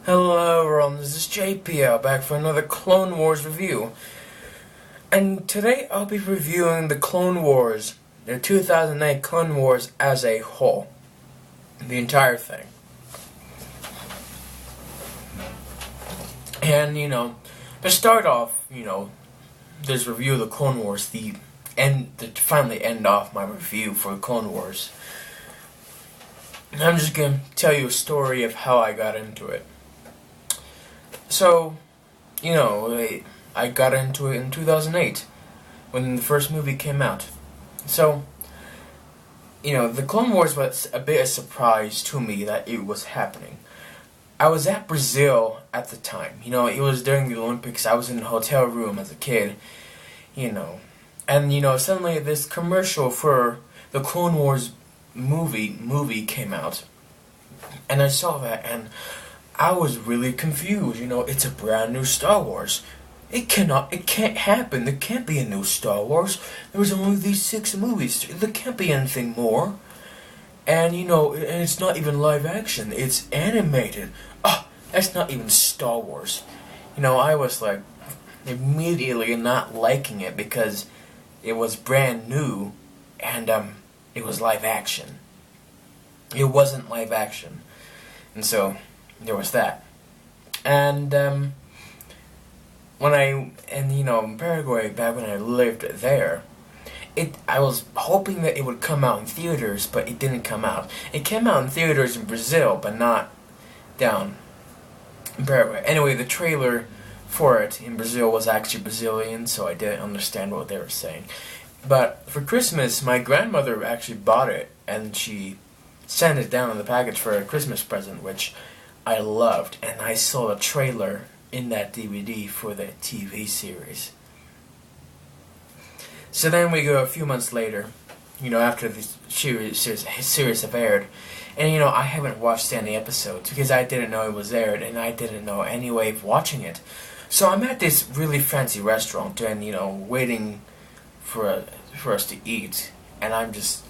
Hello everyone, this is JPL back for another Clone Wars review. And today I'll be reviewing the Clone Wars, the 2008 Clone Wars as a whole. The entire thing. And, to start off, this review of the Clone Wars, to finally end off my review for the Clone Wars. I'm just going to tell you a story of how I got into it. So, I got into it in 2008, when the first movie came out. So, the Clone Wars was a bit of a surprise to me that it was happening. I was at Brazil at the time. It was during the Olympics. I was in a hotel room as a kid, And, suddenly this commercial for the Clone Wars movie came out. And I saw that, and I was really confused. It's a brand new Star Wars. It can't happen. There can't be a new Star Wars. There was only these 6 movies. There can't be anything more. And, and it's not even live action. It's animated. Oh, that's not even Star Wars. I was like, immediately not liking it because it was brand new and, it was live action. It wasn't live action. And so, there was that. And, in Paraguay, back when I lived there, I was hoping that it would come out in theaters, but it didn't come out. It came out in theaters in Brazil, but not down in Paraguay. Anyway, the trailer for it in Brazil was actually Brazilian, so I didn't understand what they were saying. But for Christmas, my grandmother actually bought it, and she sent it down in the package for a Christmas present, which I loved, and I saw a trailer in that DVD for the TV series. So then we go a few months later, after the series have aired, and I haven't watched any episodes because I didn't know it was aired, and I didn't know any way of watching it. So I'm at this really fancy restaurant, and waiting for us to eat, and I'm just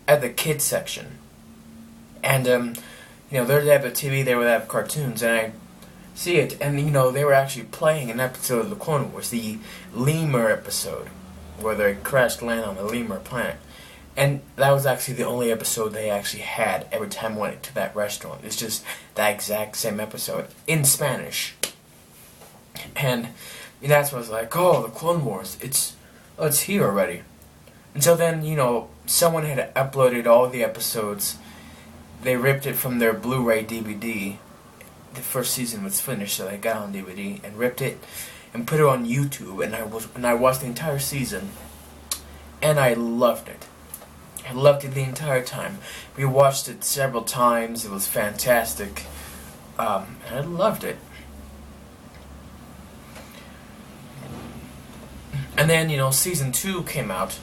at the kids section. And, there they have a TV, they would have cartoons, and I see it, and, they were actually playing an episode of the Clone Wars, the Lemur episode, where they crashed land on the Lemur planet. And that was actually the only episode they actually had every time I went to that restaurant. It's just that exact same episode, in Spanish. And that's when I was like, oh, the Clone Wars, it's here already. And so then, someone had uploaded all the episodes. They ripped it from their Blu-ray DVD. The first season was finished, so they got on DVD and ripped it and put it on YouTube. And I watched the entire season, and I loved it. I loved it the entire time. We watched it several times. It was fantastic. And I loved it. And then, season 2 came out.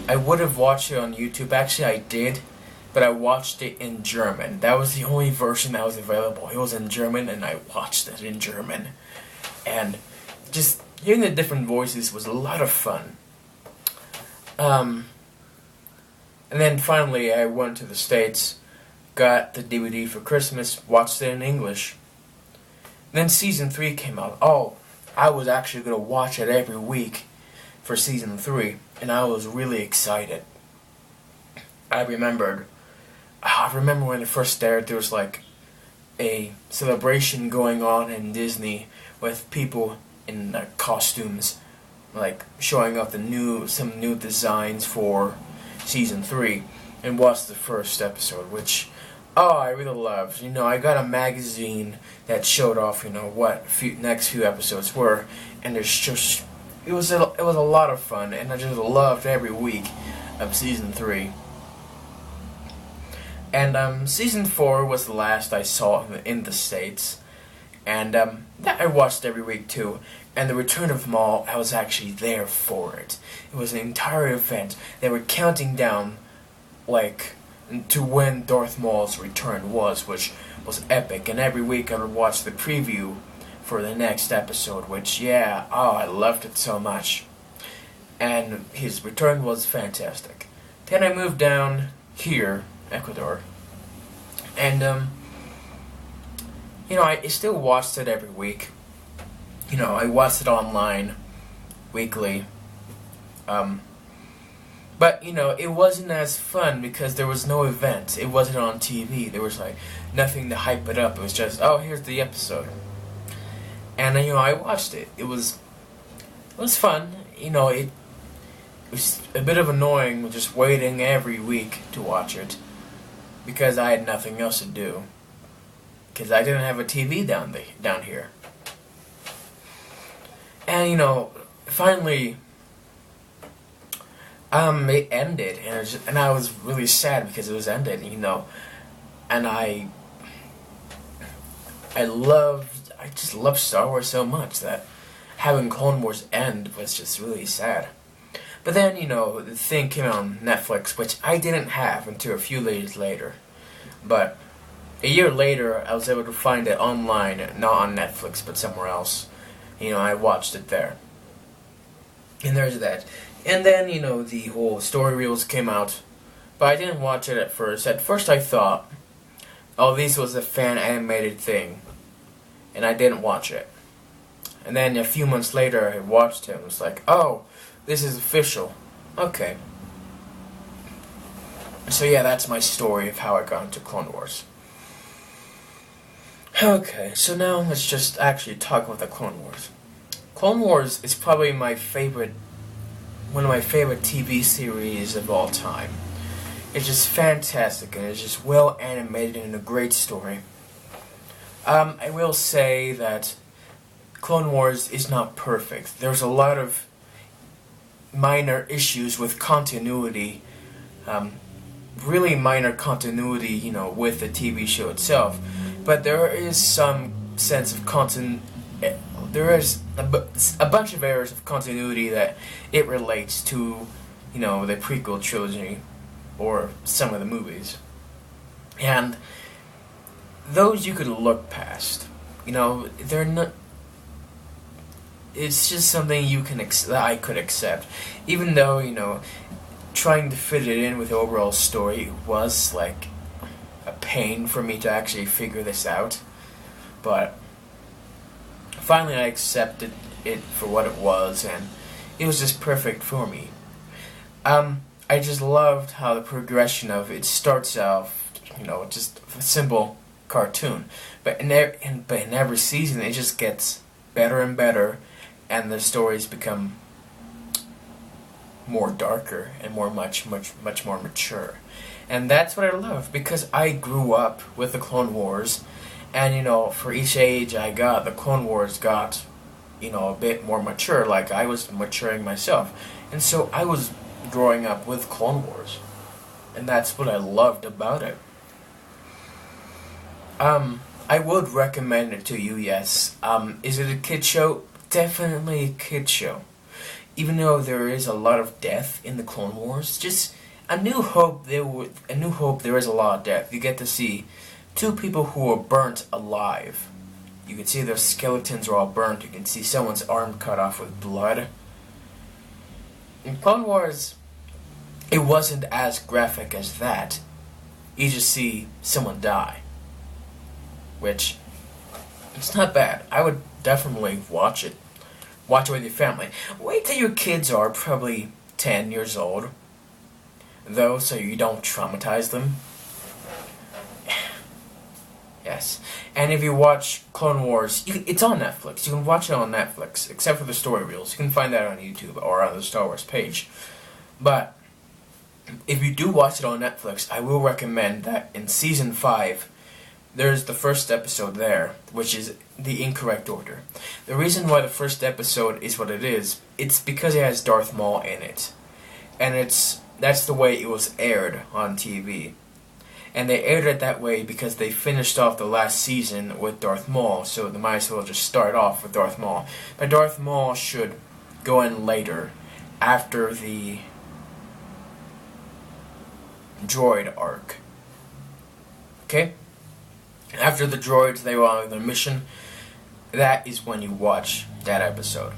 I would have watched it on YouTube. Actually, I did. But I watched it in German. That was the only version that was available. It was in German, and I watched it in German. And just hearing the different voices was a lot of fun. And then finally, I went to the States, got the DVD for Christmas, watched it in English. Then season 3 came out. Oh, I was actually going to watch it every week for season 3, and I was really excited. I remember when it first aired, there was like a celebration going on in Disney with people in costumes, like showing off some new designs for season 3, and watched the first episode, which I really loved. I got a magazine that showed off what next few episodes were, and it was a lot of fun, and I just loved every week of season 3. And season 4 was the last I saw in the States, and that I watched every week too. And the Return of Maul, I was actually there for it. It was an entire event. They were counting down, to when Darth Maul's return was, which was epic. And every week I would watch the preview for the next episode, which, I loved it so much. And his return was fantastic. Then I moved down here, Ecuador, and I still watched it every week. I watched it online weekly. But, it wasn't as fun because there was no event. It wasn't on TV. There was, nothing to hype it up. It was just, oh, here's the episode. And, I watched it. It was fun. It was a bit of annoying just waiting every week to watch it because I had nothing else to do. Because I didn't have a TV down here. And, finally, it ended, and I was really sad because it was ended, and I just loved Star Wars so much that having Clone Wars end was just really sad. But then, the thing came out on Netflix, which I didn't have until a few days later. But a year later, I was able to find it online, not on Netflix, but somewhere else. I watched it there. And there's that. And then, the whole story reels came out. But I didn't watch it at first. At first I thought, oh, this was a fan-animated thing. And I didn't watch it. And then a few months later, I watched it and was like, oh, this is official. Okay. So yeah, that's my story of how I got into Clone Wars. Okay, so now let's just actually talk about the Clone Wars. Clone Wars is probably one of my favorite TV series of all time. It's just fantastic and it's just well animated and a great story. I will say that Clone Wars is not perfect. There's a lot of minor issues with continuity, really minor continuity, with the TV show itself. But there is some sense of there is a bunch of errors of continuity that it relates to, the prequel trilogy or some of the movies. And those you could look past. They're not. It's just something that I could accept, even though trying to fit it in with the overall story was like a pain for me to actually figure this out. But finally, I accepted it for what it was, and it was just perfect for me. I just loved how the progression of it starts off, just a simple cartoon, but in every season it just gets better and better, and the stories become more darker and much more mature. And that's what I love, because I grew up with the Clone Wars, and for each age I got, the Clone Wars got, a bit more mature, like I was maturing myself. And so I was growing up with Clone Wars, and that's what I loved about it. I would recommend it to you, yes. Is it a kid show? Definitely a kid show. Even though there is a lot of death in the Clone Wars, just A New Hope, there is a lot of death. You get to see two people who are burnt alive. You can see their skeletons are all burnt. You can see someone's arm cut off with blood. In Clone Wars, it wasn't as graphic as that. You just see someone die. Which, it's not bad. I would definitely watch it. Watch it with your family. Wait till your kids are probably 10 years old, though, so you don't traumatize them. Yes. And if you watch Clone Wars, it's on Netflix. You can watch it on Netflix, except for the story reels. You can find that on YouTube or on the Star Wars page. But if you do watch it on Netflix, I will recommend that in Season 5, there's the first episode there, which is the incorrect order. The reason why the first episode is what it is, it's because it has Darth Maul in it. And that's the way it was aired on TV. And they aired it that way because they finished off the last season with Darth Maul, so they might as well just start off with Darth Maul. But Darth Maul should go in later, after the droid arc. Okay? After the droids, they were on their mission. That is when you watch that episode.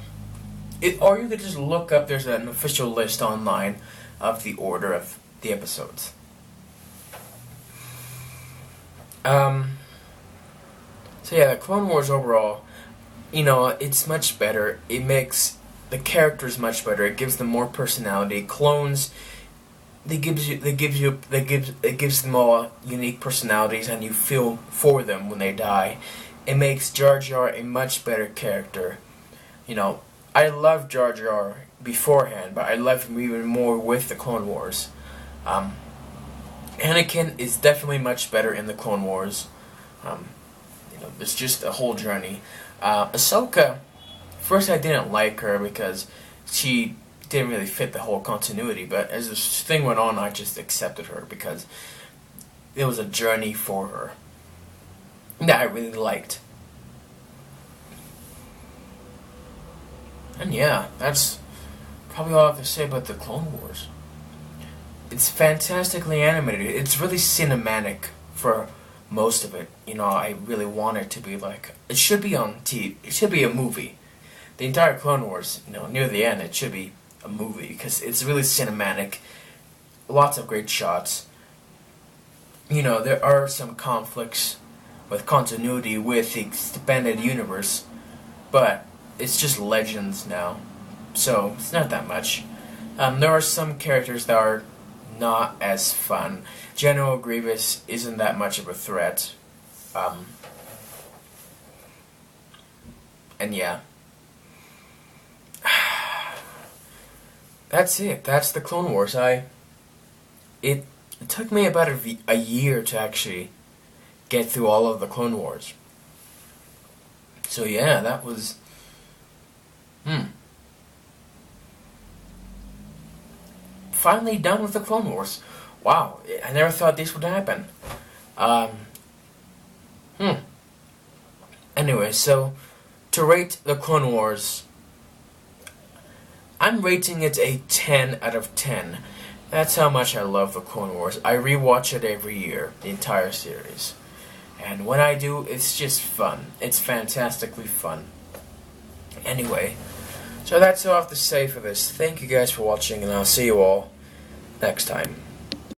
Or you could just look up, there's an official list online of the order of the episodes. So yeah, the Clone Wars overall, it's much better. It makes the characters much better. It gives them more personality. Clones, it gives them all unique personalities, and you feel for them when they die. It makes Jar Jar a much better character. I loved Jar Jar beforehand, but I loved him even more with the Clone Wars. Anakin is definitely much better in the Clone Wars. It's just a whole journey. Ahsoka, first I didn't like her because she didn't really fit the whole continuity, but as this thing went on, I just accepted her because it was a journey for her that I really liked. And yeah, that's probably all I have to say about the Clone Wars. It's fantastically animated. It's really cinematic for most of it. I really want it to be like, it should be on TV. It should be a movie. The entire Clone Wars, near the end, it should be a movie because it's really cinematic. Lots of great shots. There are some conflicts with continuity with the expanded universe, but it's just Legends now, so it's not that much. There are some characters that are not as fun. General Grievous isn't that much of a threat. And yeah. That's it. That's the Clone Wars. It took me about a year to actually get through all of the Clone Wars. So yeah, that was... Finally done with the Clone Wars. Wow, I never thought this would happen. Anyway, so to rate the Clone Wars, I'm rating it a 10 out of 10. That's how much I love the Clone Wars. I rewatch it every year, the entire series. And when I do, it's just fun. It's fantastically fun. Anyway, so that's all I have to say for this. Thank you guys for watching, and I'll see you all next time.